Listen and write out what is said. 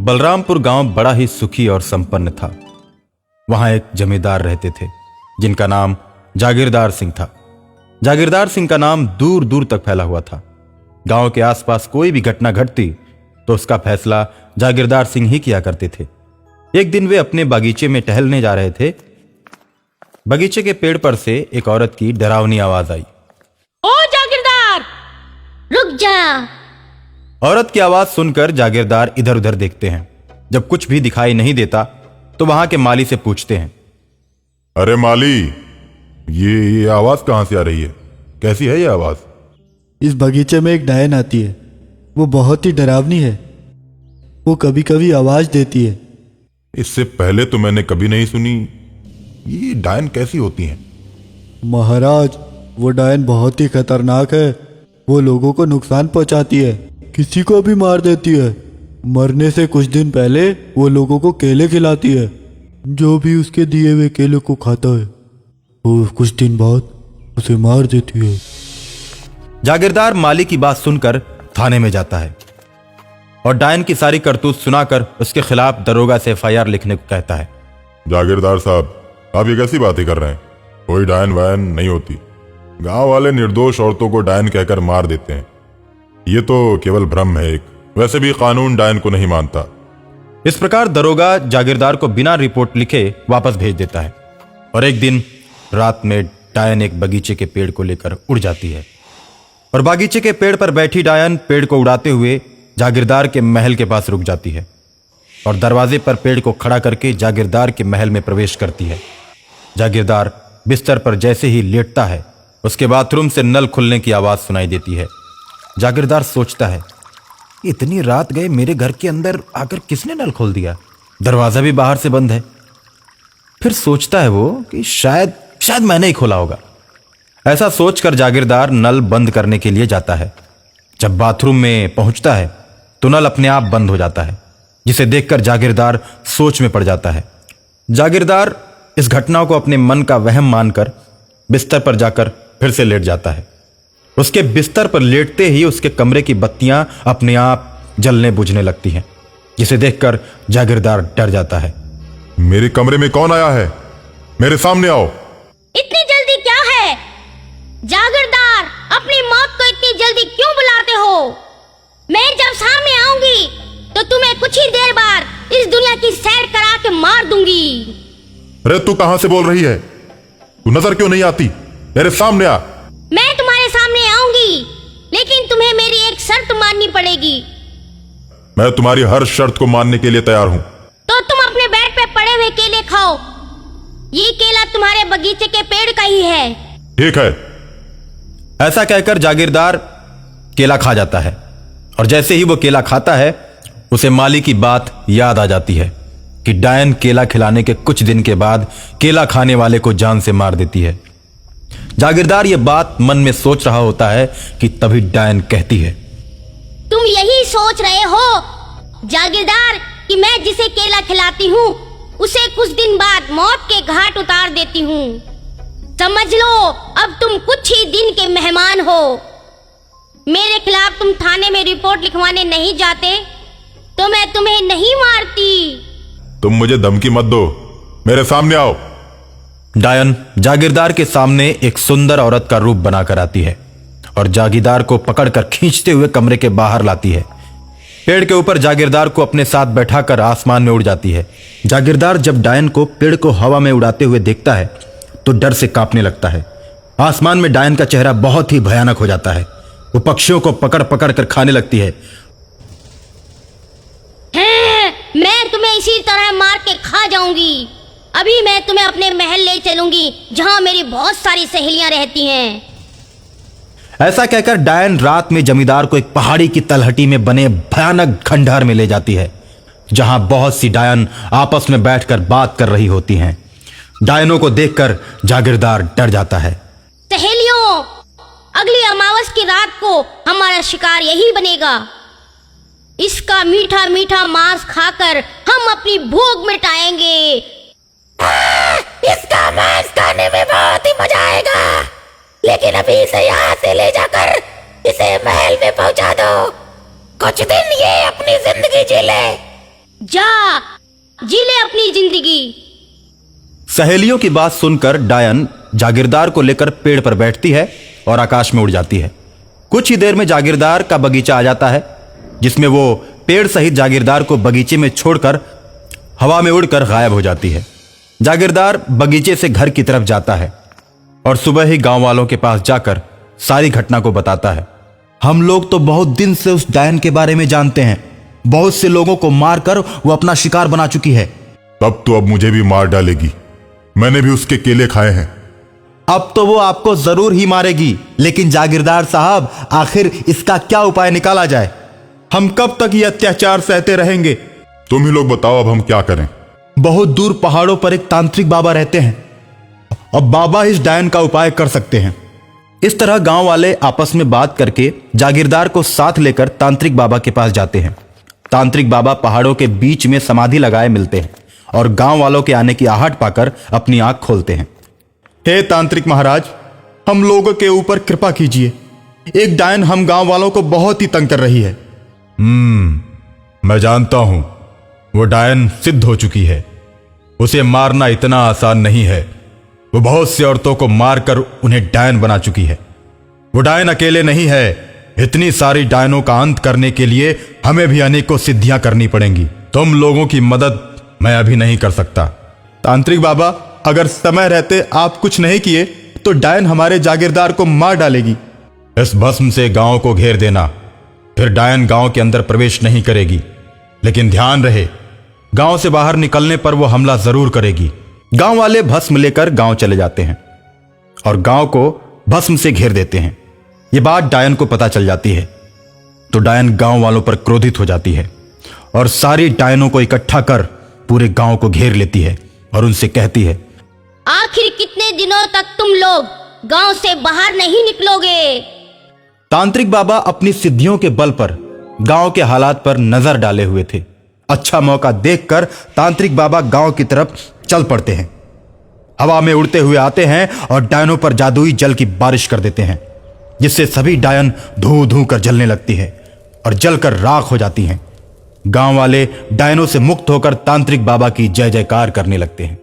बलरामपुर गांव बड़ा ही सुखी और संपन्न था। वहां एक जमींदार रहते थे जिनका नाम जागीरदार सिंह था। जागीरदार सिंह का नाम दूर दूर तक फैला हुआ था। गांव के आसपास कोई भी घटना घटती तो उसका फैसला जागीरदार सिंह ही किया करते थे। एक दिन वे अपने बागीचे में टहलने जा रहे थे। बगीचे के पेड़ पर से एक औरत की डरावनी आवाज आई। ओ जागीरदार, रुक जा। औरत की आवाज सुनकर जागीरदार इधर उधर देखते हैं। जब कुछ भी दिखाई नहीं देता तो वहां के माली से पूछते हैं, अरे माली, ये आवाज कहां से आ रही है? कैसी है ये आवाज? इस बगीचे में एक डायन आती है। वो बहुत ही डरावनी है। वो कभी कभी आवाज देती है। इससे पहले तो मैंने कभी नहीं सुनी। ये डायन कैसी होती हैं? महाराज, वो डायन बहुत ही खतरनाक है। वो लोगों को नुकसान पहुंचाती है, किसी को भी मार देती है। मरने से कुछ दिन पहले वो लोगों को केले खिलाती है। जो भी उसके दिए हुए केले को खाता है वो कुछ दिन बाद उसे मार देती है। जागीरदार माली की बात सुनकर थाने में जाता है और डायन की सारी करतूत सुनाकर उसके खिलाफ दरोगा से एफआईआर लिखने को कहता है। जागीरदार साहब, आप ये कैसी बातें कर रहे हैं? कोई डायन वायन नहीं होती। गांव वाले निर्दोष औरतों को डायन कहकर मार देते हैं। ये तो केवल भ्रम है एक। वैसे भी कानून डायन को नहीं मानता। इस प्रकार दरोगा जागीरदार को बिना रिपोर्ट लिखे वापस भेज देता है। और एक दिन रात में डायन एक बगीचे के पेड़ को लेकर उड़ जाती है और बागीचे के पेड़ पर बैठी डायन पेड़ को उड़ाते हुए जागीरदार के महल के पास रुक जाती है और दरवाजे पर पेड़ को खड़ा करके जागीरदार के महल में प्रवेश करती है। जागीरदार बिस्तर पर जैसे ही लेटता है उसके बाथरूम से नल खुलने की आवाज सुनाई देती है। जागीरदार सोचता है, इतनी रात गए मेरे घर के अंदर आकर किसने नल खोल दिया? दरवाजा भी बाहर से बंद है। फिर सोचता है वो कि शायद मैंने ही खोला होगा। ऐसा सोचकर जागीरदार नल बंद करने के लिए जाता है। जब बाथरूम में पहुंचता है तो नल अपने आप बंद हो जाता है, जिसे देखकर जागीरदार सोच में पड़ जाता है। जागीरदार इस घटना को अपने मन का वहम मानकर बिस्तर पर जाकर फिर से लेट जाता है। उसके बिस्तर पर लेटते ही उसके कमरे की बत्तियां अपने आप जलने बुझने लगती हैं, जिसे देखकर जागीरदार डर जाता है। मेरे कमरे में कौन आया है? मेरे सामने आओ। इतनी जल्दी क्या है? जागीरदार, अपनी मौत को इतनी जल्दी क्यों बुलाते हो? मैं जब सामने आऊंगी तो तुम्हें कुछ ही देर बाद इस दुनिया की सैर करा के मार दूंगी। अरे तू कहां से बोल रही है? तू नजर क्यों नहीं आती? मेरे सामने आ। मैं तुम्हारे सामने आऊंगी, लेकिन तुम्हें मेरी एक शर्त माननी पड़ेगी। मैं तुम्हारी हर शर्त को मानने के लिए तैयार हूं। तो तुम अपने बेड पे पड़े हुए केले खाओ। ये केला तुम्हारे बगीचे के पेड़ का ही है। ठीक है। ऐसा कहकर जागीरदार केला खा जाता है और जैसे ही वो केला खाता है उसे माली की बात याद आ जाती है कि डायन केला खिलाने के कुछ दिन के बाद केला खाने वाले को जान से मार देती है। जागीरदार ये बात मन में सोच रहा होता है कि तभी डायन कहती है, तुम यही सोच रहे हो जागीरदार कि मैं जिसे केला खिलाती हूँ उसे कुछ दिन बाद मौत के घाट उतार देती हूँ। समझ लो, अब तुम कुछ ही दिन के मेहमान हो। मेरे खिलाफ तुम थाने में रिपोर्ट लिखवाने नहीं जाते तो मैं तुम्हें नहीं मारती। तुम मुझे धमकी मत दो। मेरे सामने आओ। डायन जागीरदार के सामने एक सुंदर औरत का रूप बनाकर आती है और जागीरदार को पकड़कर खींचते हुए कमरे के बाहर लाती है। पेड़ के ऊपर जागीरदार को अपने साथ बैठाकर आसमान में उड़ जाती है। जागीरदार जब डायन को पेड़ को हवा में उड़ाते हुए देखता है तो डर से कांपने लगता है। आसमान में डायन का चेहरा बहुत ही भयानक हो जाता है। वो पक्षियों को पकड़ पकड़ कर खाने लगती है। मैं तुम्हें इसी तरह मार के खा जाऊंगी। अभी मैं तुम्हें अपने महल ले चलूंगी जहां मेरी बहुत सारी सहेलियां रहती हैं। ऐसा कहकर डायन रात में जमींदार को एक पहाड़ी की तलहटी में बने भयानक खंडहर में ले जाती है, जहां बहुत सी डायन आपस में बैठकर बात कर रही होती हैं। डायनों को देखकर जागीरदार डर जाता है। सहेलियों, अगली अमावस की रात को हमारा शिकार यही बनेगा। इसका मीठा मीठा मांस खाकर हम अपनी भूख मिटाएंगे। इसका मांस खाने में बहुत ही मजा आएगा, लेकिन अभी इसे यहाँ से ले जाकर इसे महल में पहुंचा दो। कुछ दिन ये अपनी जिंदगी जी ले, जा जी ले अपनी जिंदगी। सहेलियों की बात सुनकर डायन जागीरदार को लेकर पेड़ पर बैठती है और आकाश में उड़ जाती है। कुछ ही देर में जागीरदार का बगीचा आ जाता है, जिसमें वो पेड़ सहित जागीरदार को बगीचे में छोड़कर हवा में उड़कर गायब हो जाती है। जागीरदार बगीचे से घर की तरफ जाता है और सुबह ही गांव वालों के पास जाकर सारी घटना को बताता है। हम लोग तो बहुत दिन से उस डायन के बारे में जानते हैं। बहुत से लोगों को मारकर वो अपना शिकार बना चुकी है। तब तो अब मुझे भी मार डालेगी। मैंने भी उसके केले खाए हैं। अब तो वो आपको जरूर ही मारेगी, लेकिन जागीरदार साहब, आखिर इसका क्या उपाय निकाला जाए? हम कब तक ये अत्याचार सहते रहेंगे? तुम ही लोग बताओ, अब हम क्या करें? बहुत दूर पहाड़ों पर एक तांत्रिक बाबा रहते हैं। अब बाबा इस डायन का उपाय कर सकते हैं। इस तरह गांव वाले आपस में बात करके जागीरदार को साथ लेकर तांत्रिक बाबा के पास जाते हैं। तांत्रिक बाबा पहाड़ों के बीच में समाधि लगाए मिलते हैं और गांव वालों के आने की आहट पाकर अपनी आंख खोलते हैं। हे तांत्रिक महाराज, हम लोगों के ऊपर कृपा कीजिए। एक डायन हम गांव वालों को बहुत ही तंग कर रही है। मैं जानता हूं, वो डायन सिद्ध हो चुकी है। उसे मारना इतना आसान नहीं है। वो बहुत सी औरतों को मारकर उन्हें डायन बना चुकी है। वो डायन अकेले नहीं है। इतनी सारी डायनों का अंत करने के लिए हमें भी अनेकों सिद्धियां करनी पड़ेंगी। तुम लोगों की मदद मैं अभी नहीं कर सकता। तांत्रिक बाबा, अगर समय रहते आप कुछ नहीं किए तो डायन हमारे जागीरदार को मार डालेगी। इस भस्म से गांव को घेर देना, फिर डायन गांव के अंदर प्रवेश नहीं करेगी। लेकिन ध्यान रहे, गांव से बाहर निकलने पर वो हमला जरूर करेगी। गांव वाले भस्म लेकर गांव चले जाते हैं और गांव को भस्म से घेर देते हैं। ये बात डायन को पता चल जाती है तो डायन गांव वालों पर क्रोधित हो जाती है और सारी डायनों को इकट्ठा कर पूरे गांव को घेर लेती है और उनसे कहती है, आखिर कितने दिनों तक तुम लोग गांव से बाहर नहीं निकलोगे? तांत्रिक बाबा अपनी सिद्धियों के बल पर गांव के हालात पर नजर डाले हुए थे। अच्छा मौका देखकर तांत्रिक बाबा गांव की तरफ चल पड़ते हैं। हवा में उड़ते हुए आते हैं और डायनों पर जादुई जल की बारिश कर देते हैं, जिससे सभी डायन धू धू कर जलने लगती है और जलकर राख हो जाती हैं। गांव वाले डायनों से मुक्त होकर तांत्रिक बाबा की जय जयकार करने लगते हैं।